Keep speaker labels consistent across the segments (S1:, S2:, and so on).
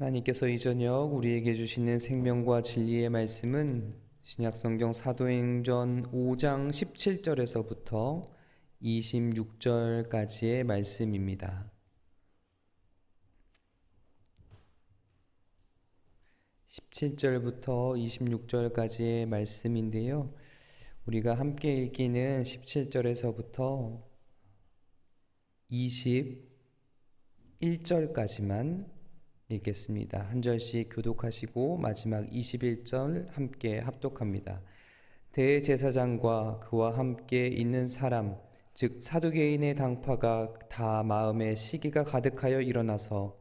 S1: 하나님께서 이 저녁 우리에게 주시는 생명과 진리의 말씀은 신약성경 사도행전 5장 17절에서부터 26절까지의 말씀입니다. 17절부터 26절까지의 말씀인데요. 우리가 함께 읽기는 17절에서부터 21절까지만 읽겠습니다. 한 절씩 교독하시고 마지막 21절 함께 합독합니다. 대제사장과 그와 함께 있는 사람, 즉 사두개인의 당파가 다 마음에 시기가 가득하여 일어나서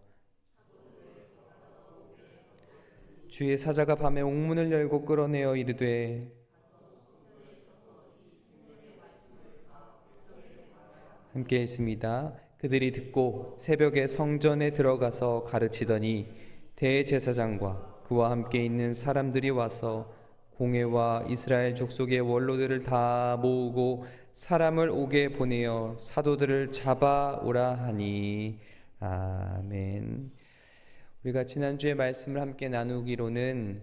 S1: 주의 사자가 밤에 옥문을 열고 끌어내어 이르되 함께 있습니다. 그들이 듣고 새벽에 성전에 들어가서 가르치더니 대제사장과 그와 함께 있는 사람들이 와서 공회와 이스라엘 족속의 원로들을 다 모으고 사람을 옥에 보내어 사도들을 잡아오라 하니. 아멘. 우리가 지난주에 말씀을 함께 나누기로는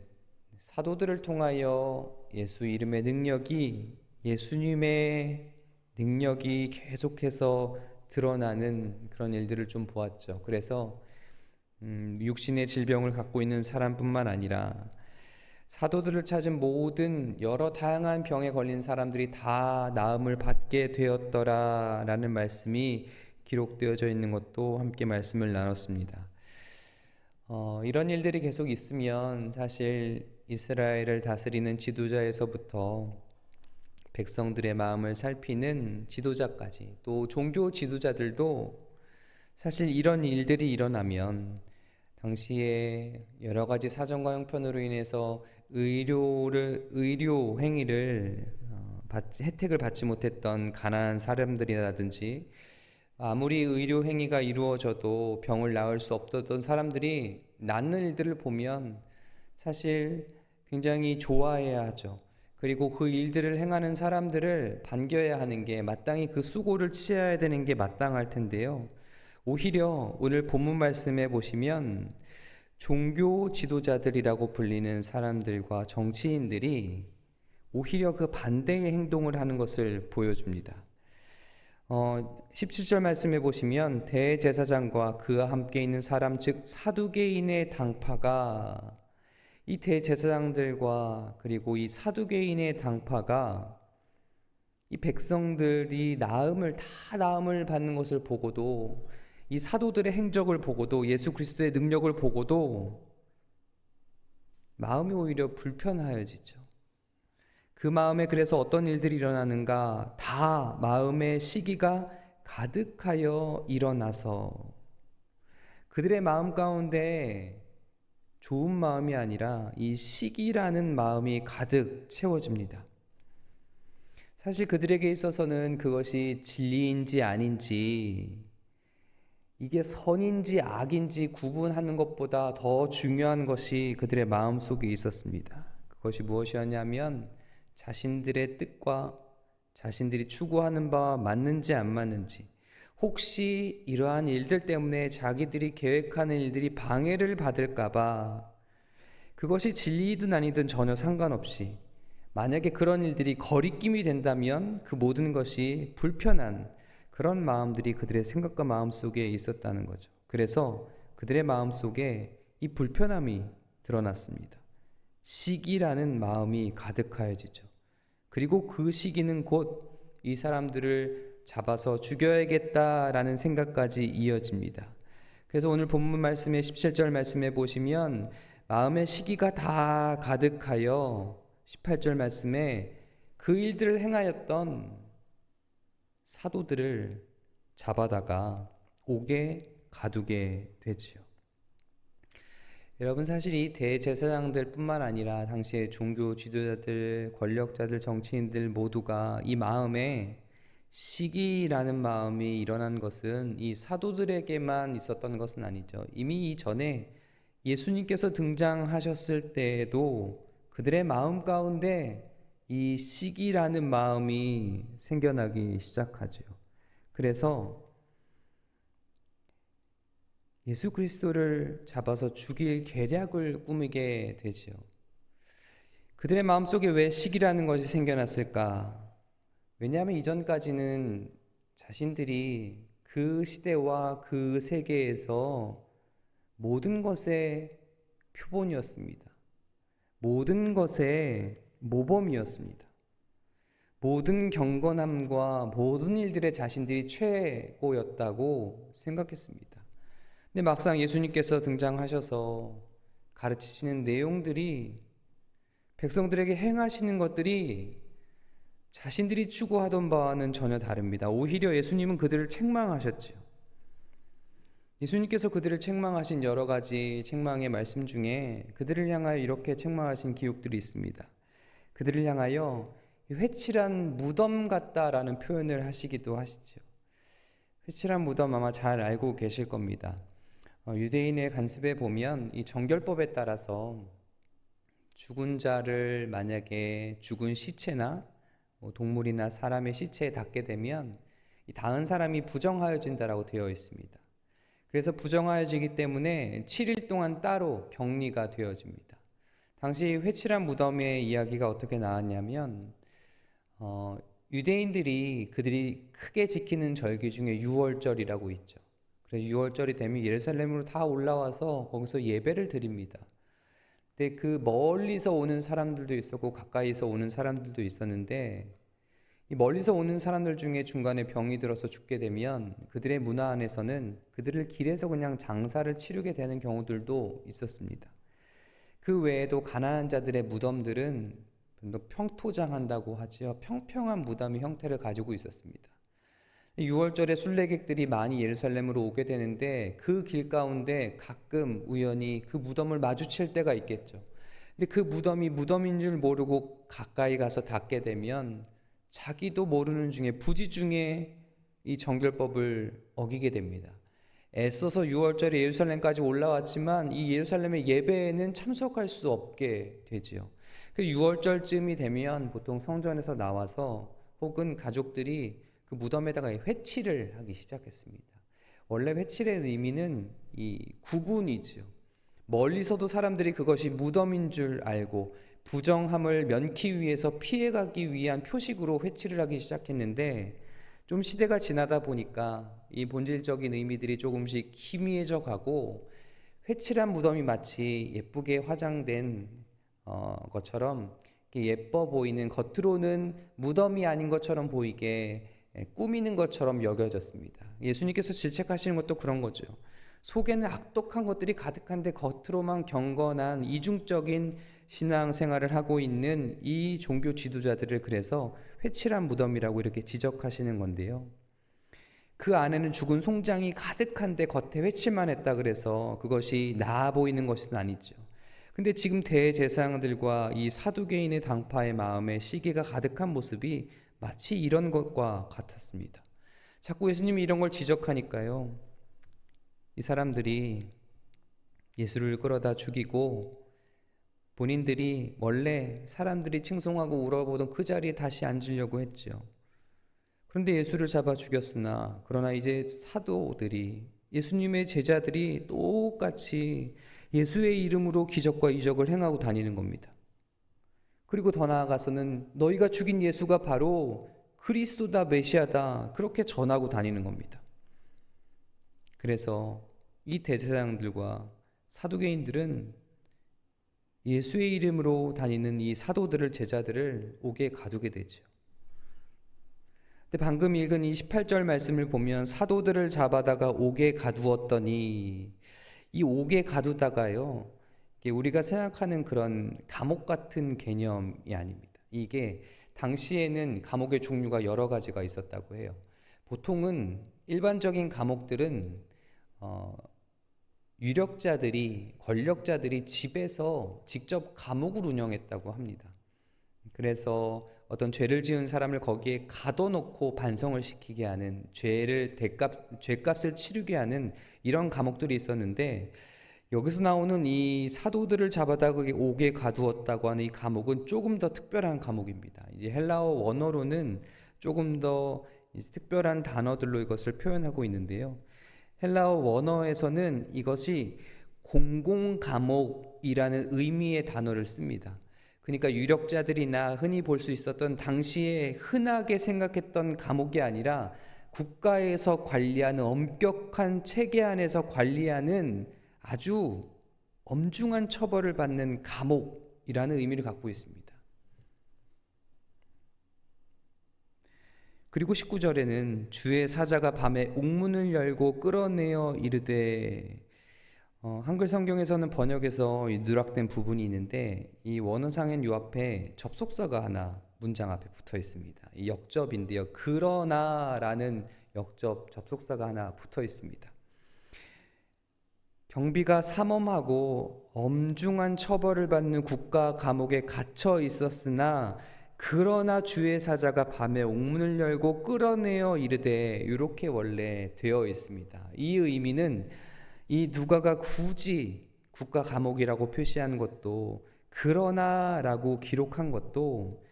S1: 사도들을 통하여 예수 이름의 능력이, 예수님의 능력이 계속해서 드러나는 그런 일들을 좀 보았죠. 그래서 육신의 질병을 갖고 있는 사람뿐만 아니라 사도들을 찾은 모든 여러 다양한 병에 걸린 사람들이 다 나음을 받게 되었더라라는 말씀이 기록되어져 있는 것도 함께 말씀을 나눴습니다. 이런 일들이 계속 있으면 사실 이스라엘을 다스리는 지도자에서부터 백성들의 마음을 살피는 지도자까지, 또 종교 지도자들도 사실 이런 일들이 일어나면 당시에 여러 가지 사정과 형편으로 인해서 의료 행위를 혜택을 받지 못했던 가난한 사람들이라든지, 아무리 의료 행위가 이루어져도 병을 나을 수 없었던 사람들이 낫는 일들을 보면 사실 굉장히 좋아해야 하죠. 그리고 그 일들을 행하는 사람들을 반겨야 하는 게, 마땅히 그 수고를 취해야 되는 게 마땅할 텐데요. 오히려 오늘 본문 말씀에 보시면 종교 지도자들이라고 불리는 사람들과 정치인들이 오히려 그 반대의 행동을 하는 것을 보여줍니다. 17절 말씀해 보시면 대제사장과 그와 함께 있는 사람, 즉 사두개인의 당파가, 이 대제사장들과 그리고 이 사두개인의 당파가 이 백성들이 나음을 받는 것을 보고도, 이 사도들의 행적을 보고도, 예수 그리스도의 능력을 보고도 마음이 오히려 불편하여지죠. 그 마음에 그래서 어떤 일들이 일어나는가? 다 마음의 시기가 가득하여 일어나서 그들의 마음 가운데 좋은 마음이 아니라 이 시기라는 마음이 가득 채워집니다. 사실 그들에게 있어서는 그것이 진리인지 아닌지, 이게 선인지 악인지 구분하는 것보다 더 중요한 것이 그들의 마음속에 있었습니다. 그것이 무엇이었냐면 자신들의 뜻과 자신들이 추구하는 바와 맞는지 안 맞는지, 혹시 이러한 일들 때문에 자기들이 계획하는 일들이 방해를 받을까봐, 그것이 진리이든 아니든 전혀 상관없이 만약에 그런 일들이 거리낌이 된다면 그 모든 것이 불편한 그런 마음들이 그들의 생각과 마음 속에 있었다는 거죠. 그래서 그들의 마음 속에 이 불편함이 드러났습니다. 시기라는 마음이 가득하여지죠. 그리고 그 시기는 곧 이 사람들을 잡아서 죽여야겠다라는 생각까지 이어집니다. 그래서 오늘 본문 말씀의 17절 말씀에 보시면 마음의 시기가 다 가득하여 18절 말씀에 그 일들을 행하였던 사도들을 잡아다가 옥에 가두게 되지요. 여러분, 사실 이 대제사장들 뿐만 아니라 당시의 종교 지도자들, 권력자들, 정치인들 모두가 이 마음에 시기라는 마음이 일어난 것은 이 사도들에게만 있었던 것은 아니죠. 이미 이전에 예수님께서 등장하셨을 때에도 그들의 마음 가운데 이 시기라는 마음이 생겨나기 시작하죠. 그래서 예수 그리스도를 잡아서 죽일 계략을 꾸미게 되지요. 그들의 마음속에 왜 시기라는 것이 생겨났을까? 왜냐하면 이전까지는 자신들이 그 시대와 그 세계에서 모든 것의 표본이었습니다. 모든 것의 모범이었습니다. 모든 경건함과 모든 일들의 자신들이 최고였다고 생각했습니다. 근데 막상 예수님께서 등장하셔서 가르치시는 내용들이, 백성들에게 행하시는 것들이 자신들이 추구하던 바와는 전혀 다릅니다. 오히려 예수님은 그들을 책망하셨죠. 예수님께서 그들을 책망하신 여러 가지 책망의 말씀 중에 그들을 향하여 이렇게 책망하신 기록들이 있습니다. 그들을 향하여 회칠한 무덤 같다라는 표현을 하시기도 하시죠. 회칠한 무덤 아마 잘 알고 계실 겁니다. 유대인의 관습에 보면 이 정결법에 따라서 죽은 자를 만약에 죽은 시체나 동물이나 사람의 시체에 닿게 되면 이 닿은 사람이 부정하여진다라고 되어 있습니다. 그래서 부정하여지기 때문에 7일 동안 따로 격리가 되어집니다. 당시 회칠한 무덤의 이야기가 어떻게 나왔냐면 유대인들이 그들이 크게 지키는 절기 중에 유월절이라고 있죠. 그래서 유월절이 되면 예루살렘으로 다 올라와서 거기서 예배를 드립니다. 근데 그 멀리서 오는 사람들도 있었고 가까이서 오는 사람들도 있었는데, 이 멀리서 오는 사람들 중에 중간에 병이 들어서 죽게 되면 그들의 문화 안에서는 그들을 길에서 그냥 장사를 치르게 되는 경우들도 있었습니다. 그 외에도 가난한 자들의 무덤들은 평토장한다고 하지요. 평평한 무덤의 형태를 가지고 있었습니다. 6월절에 순례객들이 많이 예루살렘으로 오게 되는데 그 길 가운데 가끔 우연히 그 무덤을 마주칠 때가 있겠죠. 근데 그 무덤이 무덤인 줄 모르고 가까이 가서 닿게 되면 자기도 모르는 중에 부지 중에 이 정결법을 어기게 됩니다. 애써서 6월절에 예루살렘까지 올라왔지만 이 예루살렘의 예배에는 참석할 수 없게 되지요. 그 6월절쯤이 되면 보통 성전에서 나와서 혹은 가족들이 그 무덤에다가 회칠을 하기 시작했습니다. 원래 회칠의 의미는 이 구분이죠. 멀리서도 사람들이 그것이 무덤인 줄 알고 부정함을 면키 위해서 피해가기 위한 표식으로 회칠을 하기 시작했는데, 좀 시대가 지나다 보니까 이 본질적인 의미들이 조금씩 희미해져 가고 회칠한 무덤이 마치 예쁘게 화장된 것처럼 예뻐 보이는, 겉으로는 무덤이 아닌 것처럼 보이게 꾸미는 것처럼 여겨졌습니다. 예수님께서 질책하시는 것도 그런 거죠. 속에는 악독한 것들이 가득한데 겉으로만 경건한 이중적인 신앙생활을 하고 있는 이 종교 지도자들을 그래서 회칠한 무덤이라고 이렇게 지적하시는 건데요. 그 안에는 죽은 송장이 가득한데 겉에 회칠만 했다 그래서 그것이 나아 보이는 것은 아니죠. 근데 지금 대제사장들과 이 사두개인의 당파의 마음에 시기가 가득한 모습이 마치 이런 것과 같았습니다. 자꾸 예수님이 이런 걸 지적하니까요, 이 사람들이 예수를 끌어다 죽이고 본인들이 원래 사람들이 칭송하고 울어보던 그 자리에 다시 앉으려고 했죠. 그런데 예수를 잡아 죽였으나, 그러나 이제 사도들이, 예수님의 제자들이 똑같이 예수의 이름으로 기적과 이적을 행하고 다니는 겁니다. 그리고 더 나아가서는 너희가 죽인 예수가 바로 그리스도다, 메시아다, 그렇게 전하고 다니는 겁니다. 그래서 이 대제사장들과 사두개인들은 예수의 이름으로 다니는 이 사도들을, 제자들을 옥에 가두게 되죠. 근데 방금 읽은 이 18절 말씀을 보면 사도들을 잡아다가 옥에 가두었더니, 이 옥에 가두다가요, 우리가 생각하는 그런 감옥 같은 개념이 아닙니다. 이게 당시에는 감옥의 종류가 여러 가지가 있었다고 해요. 보통은 일반적인 감옥들은 유력자들이, 권력자들이 집에서 직접 감옥을 운영했다고 합니다. 그래서 어떤 죄를 지은 사람을 거기에 가둬놓고 반성을 시키게 하는, 죄값을 치르게 하는 이런 감옥들이 있었는데, 여기서 나오는 이 사도들을 잡아다가 옥에 가두었다고 하는 이 감옥은 조금 더 특별한 감옥입니다. 이제 헬라어 원어로는 조금 더 특별한 단어들로 이것을 표현하고 있는데요. 헬라어 원어에서는 이것이 공공 감옥이라는 의미의 단어를 씁니다. 그러니까 유력자들이나 흔히 볼 수 있었던 당시에 흔하게 생각했던 감옥이 아니라 국가에서 관리하는 엄격한 체계 안에서 관리하는 아주 엄중한 처벌을 받는 감옥이라는 의미를 갖고 있습니다. 그리고 19절에는 주의 사자가 밤에 옥문을 열고 끌어내어 이르되, 한글 성경에서는 번역에서 누락된 부분이 있는데 이 원어상엔 요 앞에 접속사가 하나 문장 앞에 붙어 있습니다. 이 역접인데요. 그러나라는 접속사가 하나 붙어 있습니다. 경비가 삼엄하고 엄중한 처벌을 받는 국가 감옥에 갇혀 있었으나 그러나 주의 사자가 밤에 옥문을 열고 끌어내어 이르되, 이렇게 원래 되어 있습니다. 이 의미는 이 누가가 굳이 국가 감옥이라고 표시한 것도, 그러나라고 기록한 것도,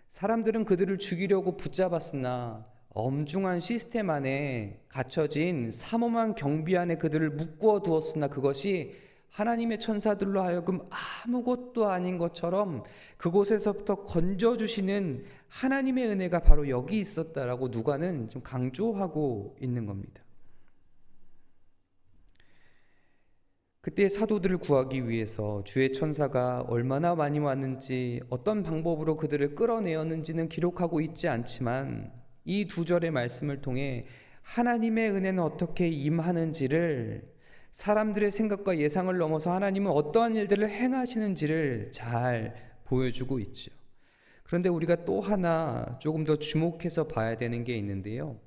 S1: 사람들은 그들을 죽이려고 붙잡았으나 엄중한 시스템 안에 갇혀진 삼엄한 경비 안에 그들을 묶어 두었으나 그것이 하나님의 천사들로 하여금 아무것도 아닌 것처럼 그곳에서부터 건져주시는 하나님의 은혜가 바로 여기 있었다라고 누가는 좀 강조하고 있는 겁니다. 그때 사도들을 구하기 위해서 주의 천사가 얼마나 많이 왔는지, 어떤 방법으로 그들을 끌어내었는지는 기록하고 있지 않지만 이 두 절의 말씀을 통해 하나님의 은혜는 어떻게 임하는지를, 사람들의 생각과 예상을 넘어서 하나님은 어떠한 일들을 행하시는지를 잘 보여주고 있죠. 그런데 우리가 또 하나 조금 더 주목해서 봐야 되는 게 있는데요.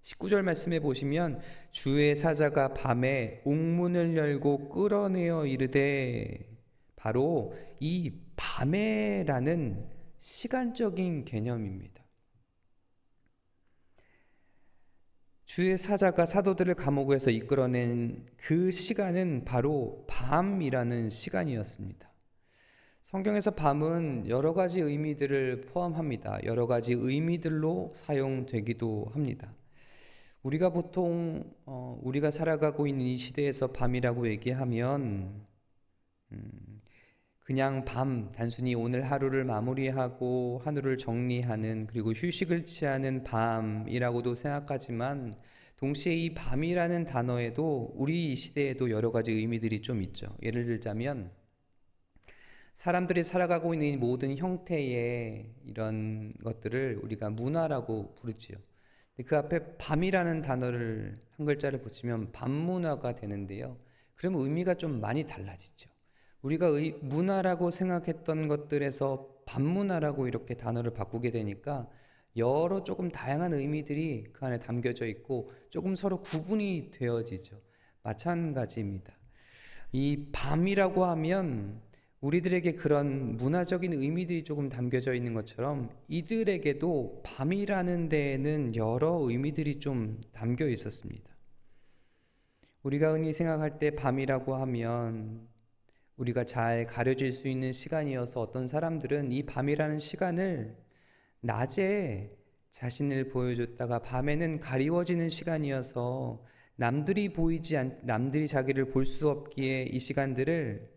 S1: 19절 말씀에 보시면 주의 사자가 밤에 옥문을 열고 끌어내어 이르되, 바로 이 밤에라는 시간적인 개념입니다. 주의 사자가 사도들을 감옥에서 이끌어낸 그 시간은 바로 밤이라는 시간이었습니다. 성경에서 밤은 여러 가지 의미들을 포함합니다. 여러 가지 의미들로 사용되기도 합니다. 우리가 보통 우리가 살아가고 있는 이 시대에서 밤이라고 얘기하면 그냥 밤, 단순히 오늘 하루를 마무리하고 하루를 정리하는, 그리고 휴식을 취하는 밤이라고도 생각하지만, 동시에 이 밤이라는 단어에도 우리 이 시대에도 여러 가지 의미들이 좀 있죠. 예를 들자면 사람들이 살아가고 있는 이 모든 형태의 이런 것들을 우리가 문화라고 부르지요. 그 앞에 밤이라는 단어를, 한 글자를 붙이면 밤문화가 되는데요. 그러면 의미가 좀 많이 달라지죠. 우리가 문화라고 생각했던 것들에서 밤문화라고 이렇게 단어를 바꾸게 되니까 여러 조금 다양한 의미들이 그 안에 담겨져 있고 조금 서로 구분이 되어지죠. 마찬가지입니다. 이 밤이라고 하면 우리들에게 그런 문화적인 의미들이 조금 담겨져 있는 것처럼 이들에게도 밤이라는 데에는 여러 의미들이 좀 담겨 있었습니다. 우리가 흔히 생각할 때 밤이라고 하면 우리가 잘 가려질 수 있는 시간이어서 어떤 사람들은 이 밤이라는 시간을 낮에 자신을 보여줬다가 밤에는 가리워지는 시간이어서 남들이 자기를 볼 수 없기에 이 시간들을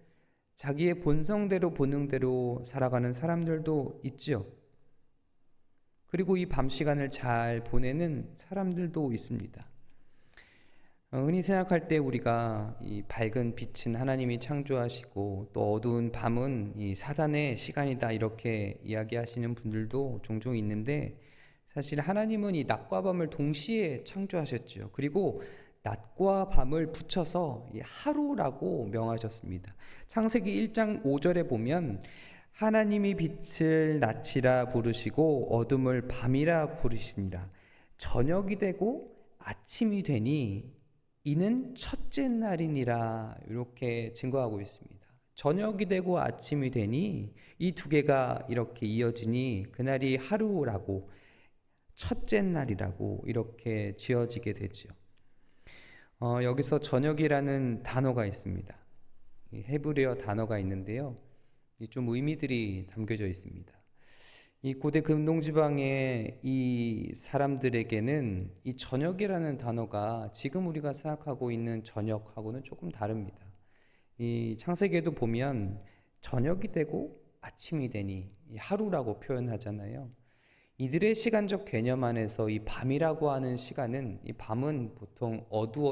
S1: 자기의 본성대로 본능대로 살아가는 사람들도 있지요. 그리고 이 밤 시간을 잘 보내는 사람들도 있습니다. 흔히 생각할 때 우리가 이 밝은 빛은 하나님이 창조하시고 또 어두운 밤은 이 사단의 시간이다, 이렇게 이야기하시는 분들도 종종 있는데, 사실 하나님은 이 낮과 밤을 동시에 창조하셨죠. 그리고 낮과 밤을 붙여서 이 하루라고 명하셨습니다. 창세기 1장 5절에 보면 하나님이 빛을 낮이라 부르시고 어둠을 밤이라 부르시니라. 저녁이 되고 아침이 되니 이는 첫째 날이니라, 이렇게 증거하고 있습니다. 저녁이 되고 아침이 되니 이 두 개가 이렇게 이어지니 그날이 하루라고, 첫째 날이라고 이렇게 지어지게 되죠. 여기서 저녁이라는 단어가 있습니다. 헤브리어 단어가 있는데요. 좀 의미들이 담겨져 있습니다. 이 고대 금동지방의 이 사람들에게는 이 저녁이라는 단어가 지금 우리가 생각하고 있는 저녁하고는 조금 다릅니다. 이 창세기에도 보면 저녁이 되고 아침이 되니 이 하루라고 표현하잖아요. 이들의 시간적 개념 안에서 이 밤이라고 하는 시간은, 이 밤은 보통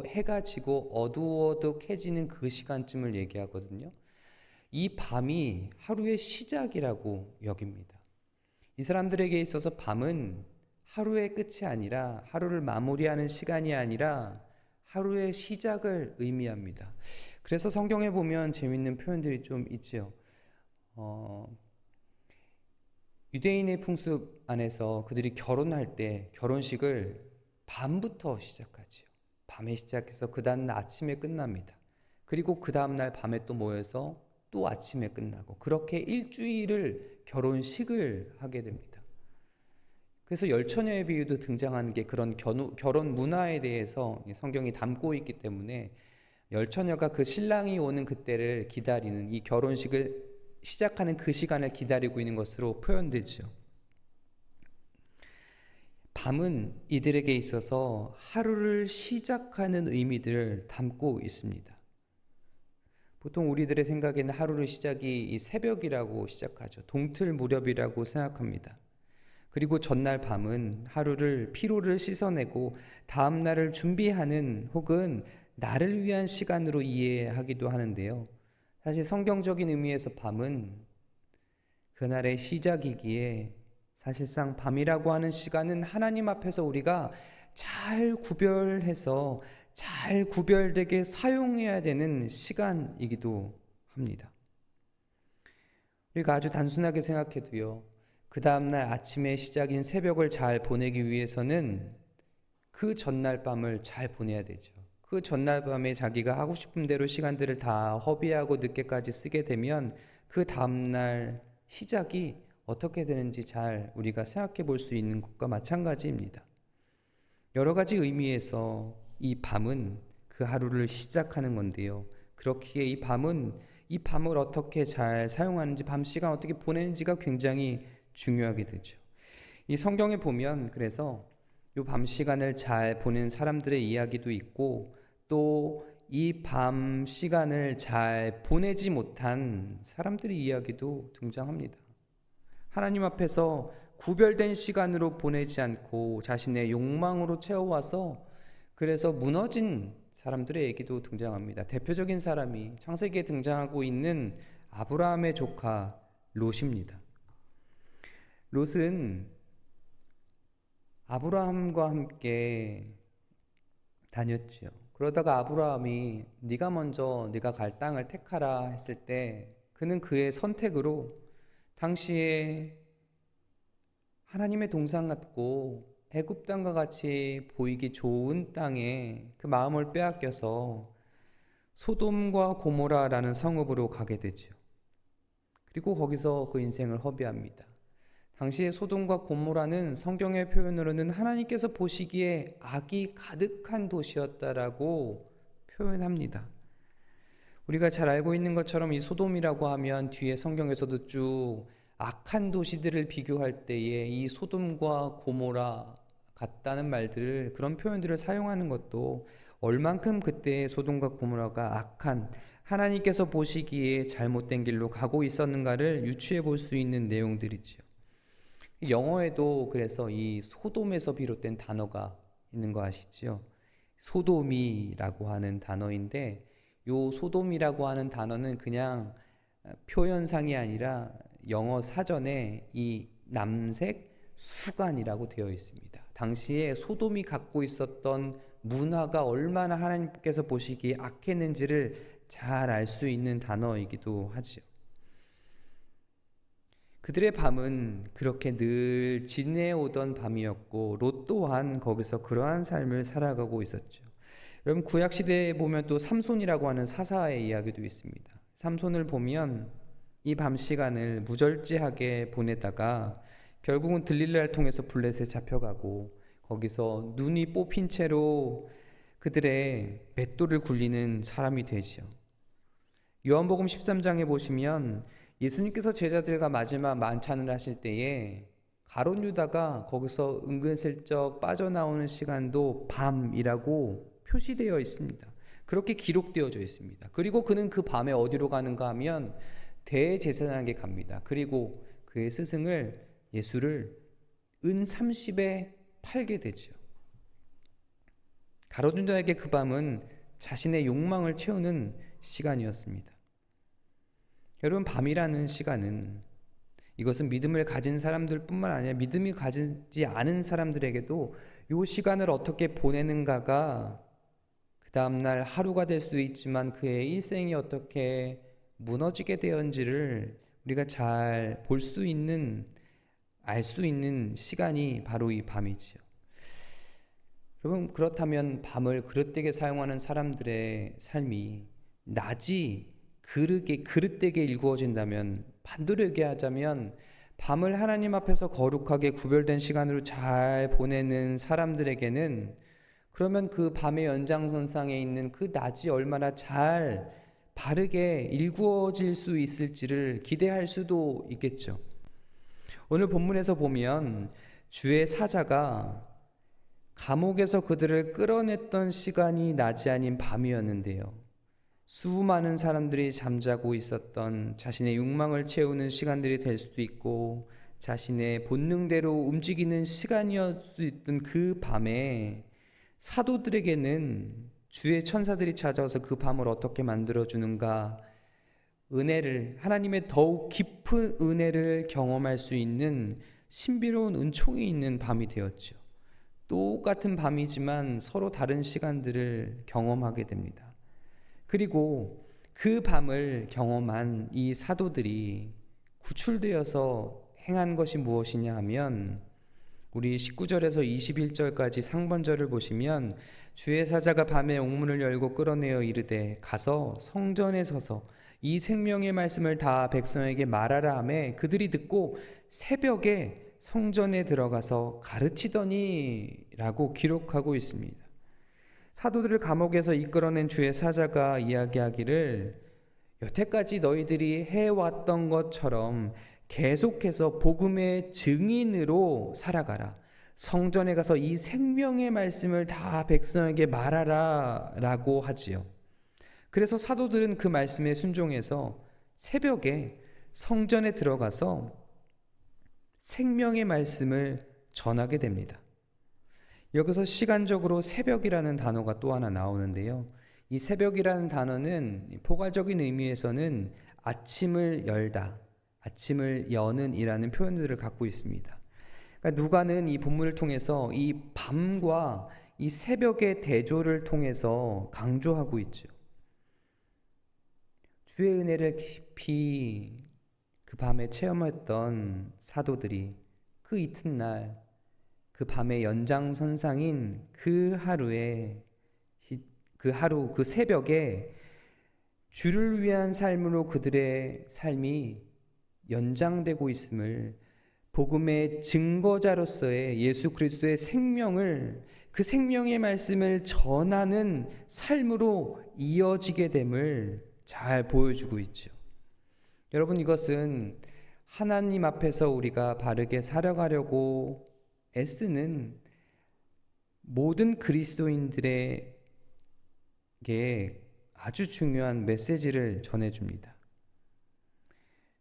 S1: 해가 지고 어두워득해지는 그 시간쯤을 얘기하거든요. 이 밤이 하루의 시작이라고 여깁니다. 이 사람들에게 있어서 밤은 하루의 끝이 아니라, 하루를 마무리하는 시간이 아니라 하루의 시작을 의미합니다. 그래서 성경에 보면 재밌는 표현들이 좀 있죠. 유대인의 풍습 안에서 그들이 결혼할 때 결혼식을 밤부터 시작하지요. 밤에 시작해서 그 다음 날 아침에 끝납니다. 그리고 그 다음 날 밤에 또 모여서 또 아침에 끝나고, 그렇게 일주일을 결혼식을 하게 됩니다. 그래서 열처녀의 비유도 등장하는 게 그런 결혼 문화에 대해서 성경이 담고 있기 때문에, 열처녀가 그 신랑이 오는 그때를 기다리는, 이 결혼식을 시작하는 그 시간을 기다리고 있는 것으로 표현되죠. 밤은 이들에게 있어서 하루를 시작하는 의미들을 담고 있습니다. 보통 우리들의 생각에는 하루의 시작이 이 새벽이라고 시작하죠. 동틀 무렵이라고 생각합니다. 그리고 전날 밤은 하루를 피로를 씻어내고 다음 날을 준비하는, 혹은 나를 위한 시간으로 이해하기도 하는데요. 사실 성경적인 의미에서 밤은 그날의 시작이기에, 사실상 밤이라고 하는 시간은 하나님 앞에서 우리가 잘 구별해서 잘 구별되게 사용해야 되는 시간이기도 합니다. 우리가 아주 단순하게 생각해도요, 그 다음날 아침의 시작인 새벽을 잘 보내기 위해서는 그 전날 밤을 잘 보내야 되죠. 그 전날 밤에 자기가 하고 싶은 대로 시간들을 다 허비하고 늦게까지 쓰게 되면 그 다음날 시작이 어떻게 되는지 잘 우리가 생각해 볼 수 있는 것과 마찬가지입니다. 여러 가지 의미에서 이 밤은 그 하루를 시작하는 건데요. 그렇기에 이 밤을 어떻게 잘 사용하는지, 밤 시간 어떻게 보내는지가 굉장히 중요하게 되죠. 이 성경에 보면 그래서 이 밤 시간을 잘 보내는 사람들의 이야기도 있고, 또 이 밤 시간을 잘 보내지 못한 사람들의 이야기도 등장합니다. 하나님 앞에서 구별된 시간으로 보내지 않고 자신의 욕망으로 채워와서 그래서 무너진 사람들의 얘기도 등장합니다. 대표적인 사람이 창세기에 등장하고 있는 아브라함의 조카 롯입니다. 롯은 아브라함과 함께 다녔지요. 그러다가 아브라함이 네가 먼저 네가 갈 땅을 택하라 했을 때, 그는 그의 선택으로 당시에 하나님의 동산 같고 애굽 땅과 같이 보이기 좋은 땅에 그 마음을 빼앗겨서 소돔과 고모라라는 성읍으로 가게 되죠. 그리고 거기서 그 인생을 허비합니다. 당시에 소돔과 고모라는 성경의 표현으로는 하나님께서 보시기에 악이 가득한 도시였다라고 표현합니다. 우리가 잘 알고 있는 것처럼 이 소돔이라고 하면 뒤에 성경에서도 쭉 악한 도시들을 비교할 때에 이 소돔과 고모라 같다는 말들을, 그런 표현들을 사용하는 것도 얼만큼 그때 소돔과 고모라가 악한, 하나님께서 보시기에 잘못된 길로 가고 있었는가를 유추해 볼 수 있는 내용들이지요. 영어에도 그래서 이 소돔에서 비롯된 단어가 있는 거 아시죠? 소돔이라고 하는 단어인데, 요 소돔이라고 하는 단어는 그냥 표현상이 아니라 영어 사전에 이 남색 수간이라고 되어 있습니다. 당시에 소돔이 갖고 있었던 문화가 얼마나 하나님께서 보시기에 악했는지를 잘 알 수 있는 단어이기도 하죠. 그들의 밤은 그렇게 늘 지내오던 밤이었고, 롯 또한 거기서 그러한 삶을 살아가고 있었죠. 여러분, 구약시대에 보면 또 삼손이라고 하는 사사의 이야기도 있습니다. 삼손을 보면 이 밤 시간을 무절제하게 보내다가 결국은 들릴라를 통해서 블레셋에 잡혀가고, 거기서 눈이 뽑힌 채로 그들의 맷돌을 굴리는 사람이 되죠. 요한복음 13장에 보시면 예수님께서 제자들과 마지막 만찬을 하실 때에 가룟 유다가 거기서 은근슬쩍 빠져나오는 시간도 밤이라고 표시되어 있습니다. 그렇게 기록되어져 있습니다. 그리고 그는 그 밤에 어디로 가는가 하면 대제사장에게 갑니다. 그리고 그의 스승을 예수를 은 30에 팔게 되죠. 가룟 유다에게 그 밤은 자신의 욕망을 채우는 시간이었습니다. 여러분, 밤이라는 시간은 이것은 믿음을 가진 사람들 뿐만 아니라 믿음이 가지지 않은 사람들에게도 이 시간을 어떻게 보내는가가 그 다음날 하루가 될 수도 있지만 그의 일생이 어떻게 무너지게 되었는지를 우리가 잘 볼 수 있는, 알 수 있는 시간이 바로 이 밤이지요. 여러분, 그렇다면 밤을 그릇되게 사용하는 사람들의 삶이 낮이 그릇되게 일구어진다면, 반대로 얘기하자면 밤을 하나님 앞에서 거룩하게 구별된 시간으로 잘 보내는 사람들에게는 그러면 그 밤의 연장선상에 있는 그 낮이 얼마나 잘 바르게 일구어질 수 있을지를 기대할 수도 있겠죠. 오늘 본문에서 보면 주의 사자가 감옥에서 그들을 끌어냈던 시간이 낮이 아닌 밤이었는데요. 수많은 사람들이 잠자고 있었던, 자신의 욕망을 채우는 시간들이 될 수도 있고 자신의 본능대로 움직이는 시간이었을 수 있던 그 밤에 사도들에게는 주의 천사들이 찾아와서 그 밤을 어떻게 만들어주는가, 은혜를, 하나님의 더욱 깊은 은혜를 경험할 수 있는 신비로운 은총이 있는 밤이 되었죠. 똑같은 밤이지만 서로 다른 시간들을 경험하게 됩니다. 그리고 그 밤을 경험한 이 사도들이 구출되어서 행한 것이 무엇이냐 하면, 우리 19절에서 21절까지 상반절을 보시면 주의 사자가 밤에 옥문을 열고 끌어내어 이르되 가서 성전에 서서 이 생명의 말씀을 다 백성에게 말하라 하매 그들이 듣고 새벽에 성전에 들어가서 가르치더니 라고 기록하고 있습니다. 사도들을 감옥에서 이끌어낸 주의 사자가 이야기하기를 여태까지 너희들이 해왔던 것처럼 계속해서 복음의 증인으로 살아가라. 성전에 가서 이 생명의 말씀을 다 백성에게 말하라 라고 하지요. 그래서 사도들은 그 말씀에 순종해서 새벽에 성전에 들어가서 생명의 말씀을 전하게 됩니다. 여기서 시간적으로 새벽이라는 단어가 또 하나 나오는데요. 이 새벽이라는 단어는 포괄적인 의미에서는 아침을 열다, 아침을 여는 이라는 표현들을 갖고 있습니다. 그러니까 누가는 이 본문을 통해서 이 밤과 이 새벽의 대조를 통해서 강조하고 있죠. 주의 은혜를 깊이 그 밤에 체험했던 사도들이 그 이튿날, 그 밤의 연장선상인 그 하루, 그 새벽에 주를 위한 삶으로 그들의 삶이 연장되고 있음을, 복음의 증거자로서의 예수 그리스도의 생명을, 그 생명의 말씀을 전하는 삶으로 이어지게 됨을 잘 보여주고 있죠. 여러분, 이것은 하나님 앞에서 우리가 바르게 살아가려고 애쓰는 모든 그리스도인들에게 아주 중요한 메시지를 전해줍니다.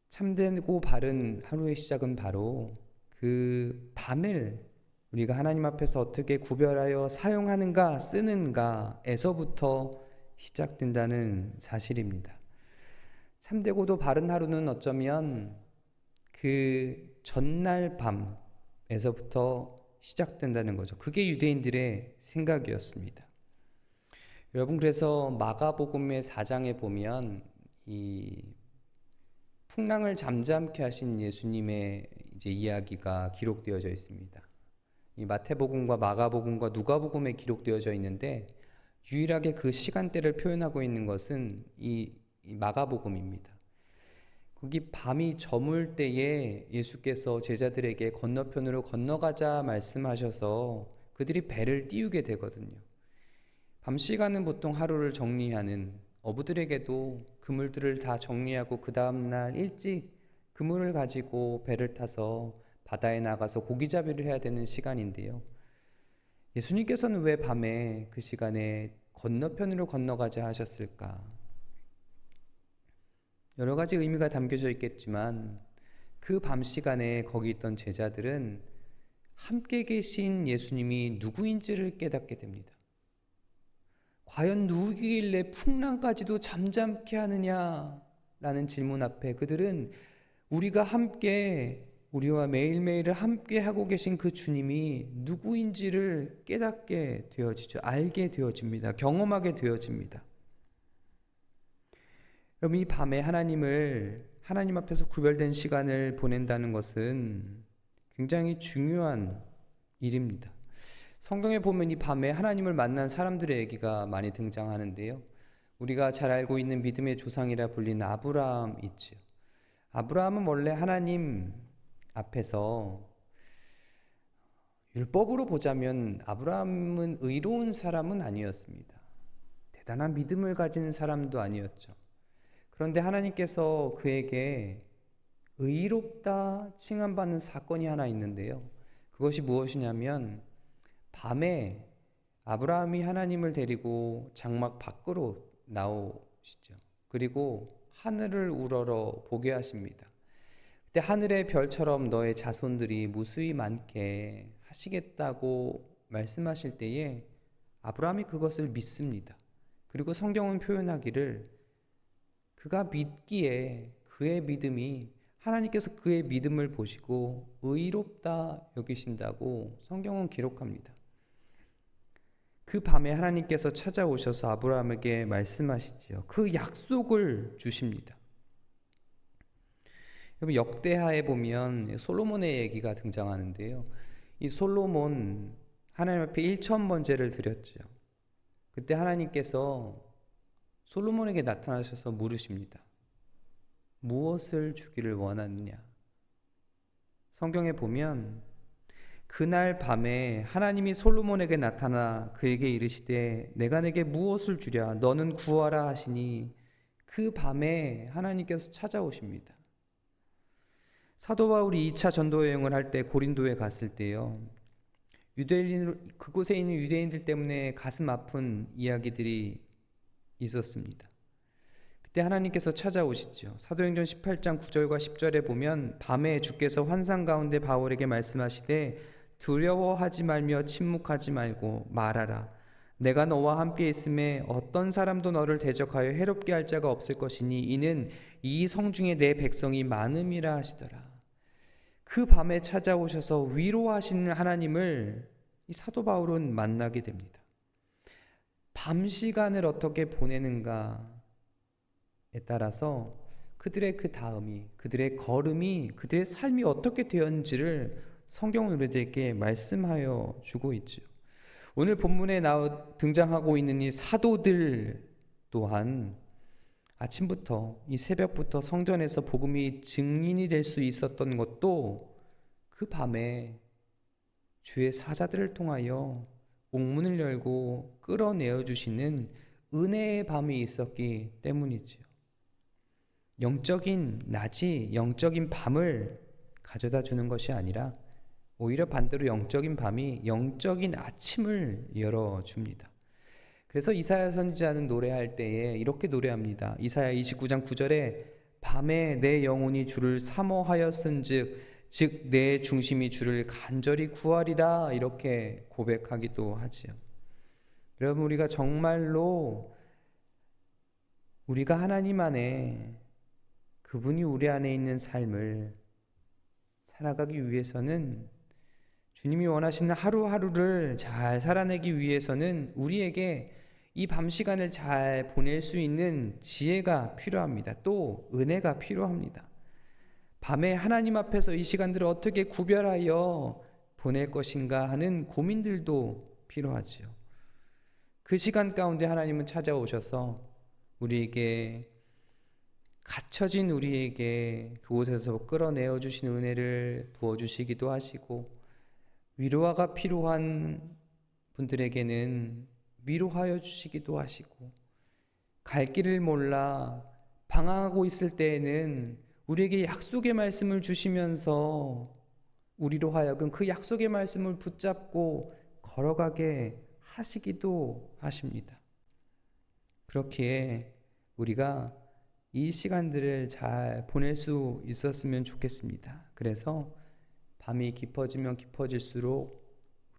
S1: 참되고 바른 하루의 시작은 바로 그 밤을 우리가 하나님 앞에서 어떻게 구별하여 사용하는가, 쓰는가에서부터 시작된다는 사실입니다. 참되고도 바른 하루는 어쩌면 그 전날 밤에서부터 시작된다는 거죠. 그게 유대인들의 생각이었습니다. 여러분, 그래서 마가복음의 4장에 보면 이 풍랑을 잠잠케 하신 예수님의 이제 이야기가 기록되어져 있습니다. 이 마태복음과 마가복음과 누가복음에 기록되어져 있는데 유일하게 그 시간대를 표현하고 있는 것은 이 마가복음입니다. 거기 밤이 저물 때에 예수께서 제자들에게 건너편으로 건너가자 말씀하셔서 그들이 배를 띄우게 되거든요. 밤 시간은 보통 하루를 정리하는, 어부들에게도 그물들을 다 정리하고 그 다음날 일찍 그물을 가지고 배를 타서 바다에 나가서 고기잡이를 해야 되는 시간인데요. 예수님께서는 왜 밤에 그 시간에 건너편으로 건너가자 하셨을까? 여러 가지 의미가 담겨져 있겠지만 그 밤 시간에 거기 있던 제자들은 함께 계신 예수님이 누구인지를 깨닫게 됩니다. 과연 누구길래 풍랑까지도 잠잠케 하느냐라는 질문 앞에 그들은 우리가 함께 우리와 매일매일을 함께 하고 계신 그 주님이 누구인지를 깨닫게 되어지죠. 알게 되어집니다. 경험하게 되어집니다. 여러분, 이 밤에 하나님 앞에서 구별된 시간을 보낸다는 것은 굉장히 중요한 일입니다. 성경에 보면 이 밤에 하나님을 만난 사람들의 얘기가 많이 등장하는데요. 우리가 잘 알고 있는 믿음의 조상이라 불리는 아브라함 있죠. 아브라함은 원래 하나님 앞에서 율법으로 보자면 아브라함은 의로운 사람은 아니었습니다. 대단한 믿음을 가진 사람도 아니었죠. 그런데 하나님께서 그에게 의롭다 칭함받는 사건이 하나 있는데요. 그것이 무엇이냐면 밤에 아브라함이 하나님을 데리고 장막 밖으로 나오시죠. 그리고 하늘을 우러러 보게 하십니다. 그때 하늘의 별처럼 너의 자손들이 무수히 많게 하시겠다고 말씀하실 때에 아브라함이 그것을 믿습니다. 그리고 성경은 표현하기를 그가 믿기에 그의 믿음이 하나님께서 그의 믿음을 보시고 의롭다 여기신다고 성경은 기록합니다. 그 밤에 하나님께서 찾아오셔서 아브라함에게 말씀하시지요. 그 약속을 주십니다. 여러분, 역대하에 보면 솔로몬의 얘기가 등장하는데요. 이 솔로몬 하나님 앞에 1,000번제를 드렸죠. 그때 하나님께서 솔로몬에게 나타나셔서 물으십니다. 무엇을 주기를 원하느냐? 성경에 보면 그날 밤에 하나님이 솔로몬에게 나타나 그에게 이르시되 내가 내게 무엇을 주랴 너는 구하라 하시니 그 밤에 하나님께서 찾아오십니다. 사도 바울이 2차 전도 여행을 할 때 고린도에 갔을 때요. 그곳에 있는 유대인들 때문에 가슴 아픈 이야기들이 있었습니다. 그때 하나님께서 찾아오시죠. 사도행전 18장 9절과 10절에 보면 밤에 주께서 환상 가운데 바울에게 말씀하시되 두려워하지 말며 침묵하지 말고 말하라. 내가 너와 함께 있음에 어떤 사람도 너를 대적하여 해롭게 할 자가 없을 것이니 이는 이 성중에 내 백성이 많음이라 하시더라. 그 밤에 찾아오셔서 위로하시는 하나님을 이 사도 바울은 만나게 됩니다. 밤 시간을 어떻게 보내는가에 따라서 그들의 그 다음이, 그들의 걸음이, 그들의 삶이 어떻게 되었는지를 성경은 우리들에게 말씀하여 주고 있죠. 오늘 본문에 등장하고 있는 이 사도들 또한 아침부터 이 새벽부터 성전에서 복음이 증인이 될 수 있었던 것도 그 밤에 주의 사자들을 통하여 옥문을 열고 끌어내어 주시는 은혜의 밤이 있었기 때문이지요. 영적인 낮이 영적인 밤을 가져다 주는 것이 아니라 오히려 반대로 영적인 밤이 영적인 아침을 열어줍니다. 그래서 이사야 선지자는 노래할 때에 이렇게 노래합니다. 이사야 29장 9절에 밤에 내 영혼이 주를 사모하였은즉 즉 내 중심이 주를 간절히 구하리라 이렇게 고백하기도 하지요. 여러분, 우리가 정말로 우리가 하나님 안에 그분이 우리 안에 있는 삶을 살아가기 위해서는 주님이 원하시는 하루하루를 잘 살아내기 위해서는 우리에게 이 밤 시간을 잘 보낼 수 있는 지혜가 필요합니다. 또 은혜가 필요합니다. 밤에 하나님 앞에서 이 시간들을 어떻게 구별하여 보낼 것인가 하는 고민들도 필요하지요. 그 시간 가운데 하나님은 찾아오셔서 우리에게 갇혀진 우리에게 그곳에서 끌어내어 주신 은혜를 부어주시기도 하시고 위로가 필요한 분들에게는 위로하여 주시기도 하시고 갈 길을 몰라 방황하고 있을 때에는 우리에게 약속의 말씀을 주시면서 우리로 하여금 그 약속의 말씀을 붙잡고 걸어가게 하시기도 하십니다. 그렇기에 우리가 이 시간들을 잘 보낼 수 있었으면 좋겠습니다. 그래서 밤이 깊어지면 깊어질수록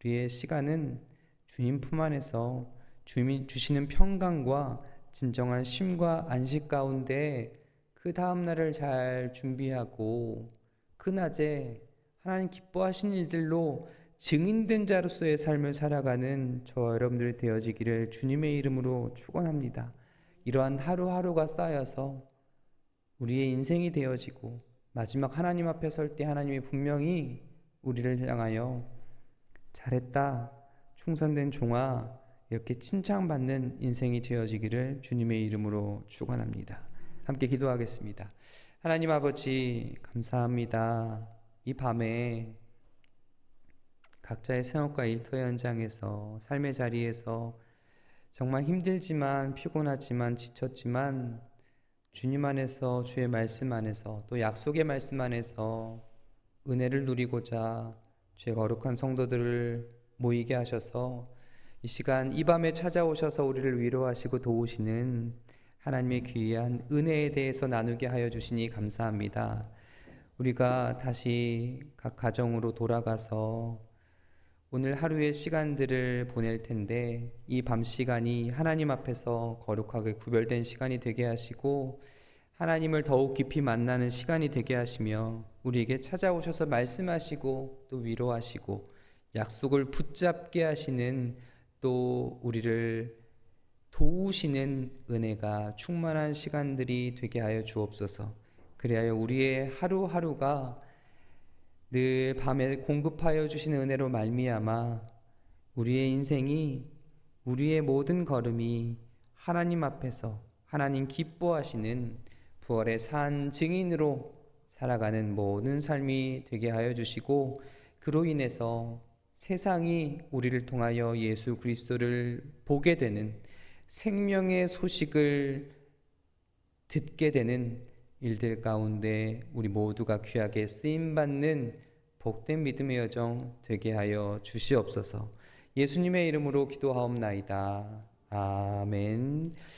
S1: 우리의 시간은 주님 품 안에서 주님이 주시는 평강과 진정한 쉼과 안식 가운데 그 다음 날을 잘 준비하고 그 낮에 하나님 기뻐하신 일들로 증인된 자로서의 삶을 살아가는 저와 여러분들이 되어지기를 주님의 이름으로 축원합니다. 이러한 하루하루가 쌓여서 우리의 인생이 되어지고 마지막 하나님 앞에 설 때 하나님이 분명히 우리를 향하여 잘했다, 충성된 종아, 이렇게 칭찬받는 인생이 되어지기를 주님의 이름으로 축원합니다. 함께 기도하겠습니다. 하나님 아버지 감사합니다. 이 밤에 각자의 생업과 일터 현장에서 삶의 자리에서 정말 힘들지만 피곤하지만 지쳤지만 주님 안에서 주의 말씀 안에서 또 약속의 말씀 안에서 은혜를 누리고자 주의 거룩한 성도들을 모이게 하셔서 이 시간 이 밤에 찾아오셔서 우리를 위로하시고 도우시는 하나님의 귀한 은혜에 대해서 나누게 하여 주시니 감사합니다. 우리가 다시 각 가정으로 돌아가서 오늘 하루의 시간들을 보낼 텐데 이 밤 시간이 하나님 앞에서 거룩하게 구별된 시간이 되게 하시고 하나님을 더욱 깊이 만나는 시간이 되게 하시며 우리에게 찾아오셔서 말씀하시고 또 위로하시고 약속을 붙잡게 하시는 또 우리를 도우시는 은혜가 충만한 시간들이 되게 하여 주옵소서. 그리하여 우리의 하루하루가 늘 밤에 공급하여 주시는 은혜로 말미암아 우리의 인생이 우리의 모든 걸음이 하나님 앞에서 하나님 기뻐하시는 부활의 산 증인으로 살아가는 모든 삶이 되게 하여 주시고 그로 인해서 세상이 우리를 통하여 예수 그리스도를 보게 되는 생명의 소식을 듣게 되는 일들 가운데 우리 모두가 귀하게 쓰임받는 복된 믿음의 여정 되게 하여 주시옵소서. 예수님의 이름으로 기도하옵나이다. 아멘.